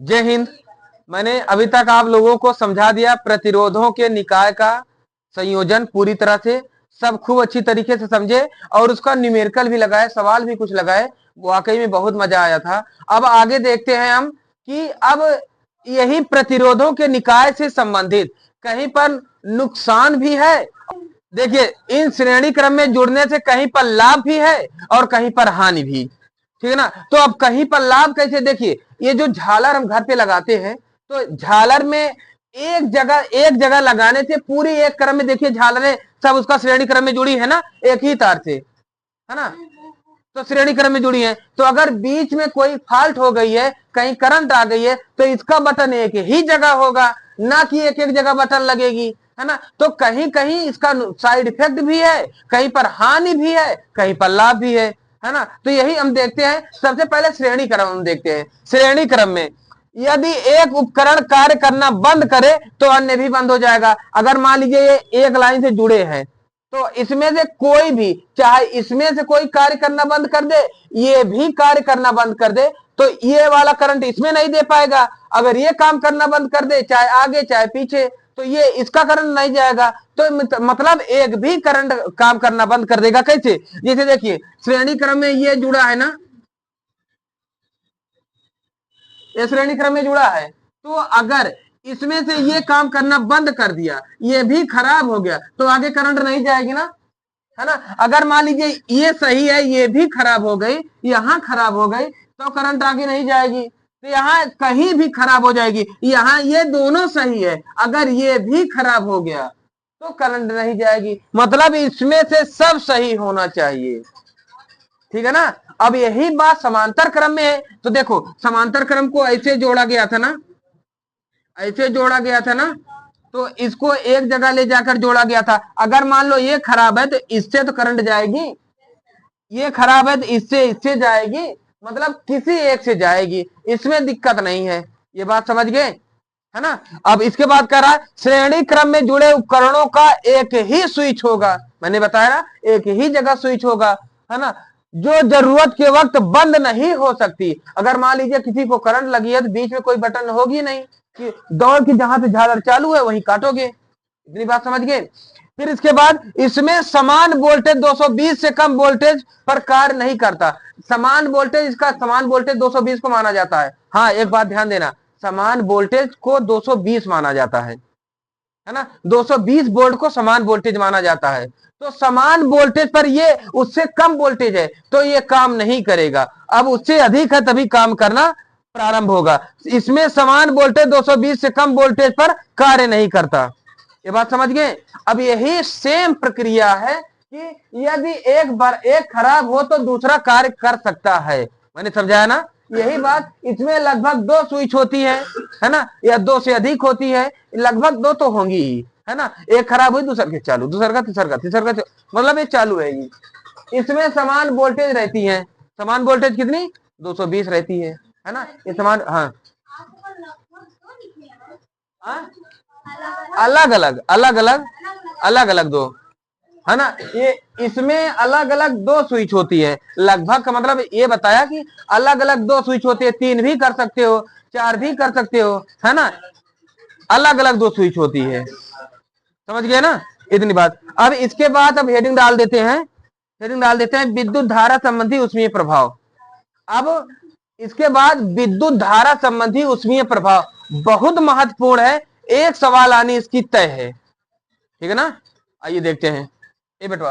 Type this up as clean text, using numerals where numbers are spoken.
जय हिंद। मैंने अभी तक आप लोगों को समझा दिया प्रतिरोधों के निकाय का संयोजन पूरी तरह से, सब खूब अच्छी तरीके से समझे और उसका न्यूमेरिकल भी लगाए, सवाल भी कुछ लगाए, वाकई में बहुत मजा आया था। अब आगे देखते हैं हम कि अब यही प्रतिरोधों के निकाय से संबंधित कहीं पर नुकसान भी है। देखिए, इन श्रेणी क्रम में जुड़ने से कहीं पर लाभ भी है और कहीं पर हानि भी, ठीक है ना। तो अब कहीं पर लाभ कैसे, देखिए ये जो झालर हम घर पे लगाते हैं, तो झालर में एक जगह लगाने से पूरी एक क्रम में देखिए झालरें सब उसका श्रेणी क्रम में जुड़ी है ना, एक ही तार से, है ना। तो श्रेणी क्रम में जुड़ी है, तो अगर बीच में कोई फॉल्ट हो गई है, कहीं करंट आ गई है, तो इसका बटन एक ही जगह होगा, ना कि एक एक जगह बटन लगेगी, है ना। तो कहीं कहीं इसका साइड इफेक्ट भी है, कहीं पर हानि भी है, कहीं पर लाभ भी है ना। तो यही हम देखते हैं। सबसे पहले श्रेणी क्रम हम देखते हैं। श्रेणी क्रम में यदि एक उपकरण कार्य करना बंद करे तो अन्य भी बंद हो जाएगा। अगर मान लीजिए ये एक लाइन से जुड़े हैं, तो इसमें से कोई भी, चाहे इसमें से कोई कार्य करना बंद कर दे, ये भी कार्य करना बंद कर दे, तो ये वाला करंट इसमें नहीं दे पाएगा। अगर ये काम करना बंद कर दे, चाहे आगे चाहे पीछे, तो ये इसका करंट नहीं जाएगा। तो मतलब एक भी करंट काम करना बंद कर देगा। कैसे, जैसे देखिए श्रेणी क्रम में ये जुड़ा है ना, ये श्रेणी क्रम में जुड़ा है, तो अगर इसमें से ये काम करना बंद कर दिया, ये भी खराब हो गया, तो आगे करंट नहीं जाएगी ना, है ना। अगर मान लीजिए ये सही है, ये भी खराब हो गई, यहां खराब हो गई, तो करंट आगे नहीं जाएगी। तो यहां कहीं भी खराब हो जाएगी, यहां ये दोनों सही है, अगर ये भी खराब हो गया तो करंट नहीं जाएगी। मतलब इसमें से सब सही होना चाहिए, ठीक है ना। अब यही बात समांतर क्रम में है। तो देखो समांतर क्रम को ऐसे जोड़ा गया था ना, ऐसे जोड़ा गया था ना, तो इसको एक जगह ले जाकर जोड़ा गया था। अगर मान लो ये खराब है तो इससे तो करंट जाएगी, ये खराब है तो इससे जाएगी, मतलब किसी एक से जाएगी, इसमें दिक्कत नहीं है। ये बात समझ गए, है ना। अब इसके बाद कह रहा है श्रेणी क्रम में जुड़े उपकरणों का एक ही स्विच होगा। मैंने बताया ना, एक ही जगह स्विच होगा, है ना, जो जरूरत के वक्त बंद नहीं हो सकती। अगर मान लीजिए किसी को करंट लगी है तो बीच में कोई बटन होगी नहीं कि दौड़ के जहां से झालर चालू है वहीं काटोगे। इतनी बात समझ गए। फिर इसके बाद इसमें समान वोल्टेज 220 से कम वोल्टेज पर कार्य नहीं करता। समान वोल्टेज, इसका समान वोल्टेज 220 को माना जाता है। हाँ, एक बात ध्यान देना, समान वोल्टेज को 220 माना जाता है ना। 220 वोल्ट को समान वोल्टेज माना जाता है। तो समान वोल्टेज पर ये उससे कम वोल्टेज है तो ये काम नहीं करेगा। अब उससे अधिक है तभी काम करना प्रारंभ होगा। इसमें समान वोल्टेज 220 से कम वोल्टेज पर कार्य नहीं करता। ये बात समझ गए। अब यही सेम प्रक्रिया है कि यदि एक बार एक खराब हो तो दूसरा कार्य कर सकता है। मैंने समझाया ना, यही बात। इसमें लगभग 2 स्विच होती है ना, या 2 से अधिक होती है, लगभग 2 तो होंगी ही, है ना। एक खराब हुई दूसरा के चालू, दूसरा का तीसरा का तीसरा का, मतलब ये चालू रहेगी। इसमें समान वोल्टेज रहती है। समान वोल्टेज कितनी, 220 रहती है ना। ये समान, हाँ हाँ, अलग अलग अलग अलग अलग अलग दो, है ना। ये इसमें अलग अलग 2 स्विच होती है। लगभग का मतलब ये बताया कि अलग अलग 2 स्विच होते हैं। 3 भी कर सकते हो, 4 भी कर सकते हो, है ना। अलग अलग 2 स्विच होती है, समझ गए ना, इतनी बात। अब इसके बाद अब हेडिंग डाल देते हैं, हेडिंग डाल देते हैं विद्युत धारा संबंधी उष्मीय प्रभाव। अब इसके बाद विद्युत धारा संबंधी उष्मीय प्रभाव बहुत महत्वपूर्ण है, एक सवाल आनी इसकी तय है, ठीक है ना। आइए देखते हैं। ये बेटवा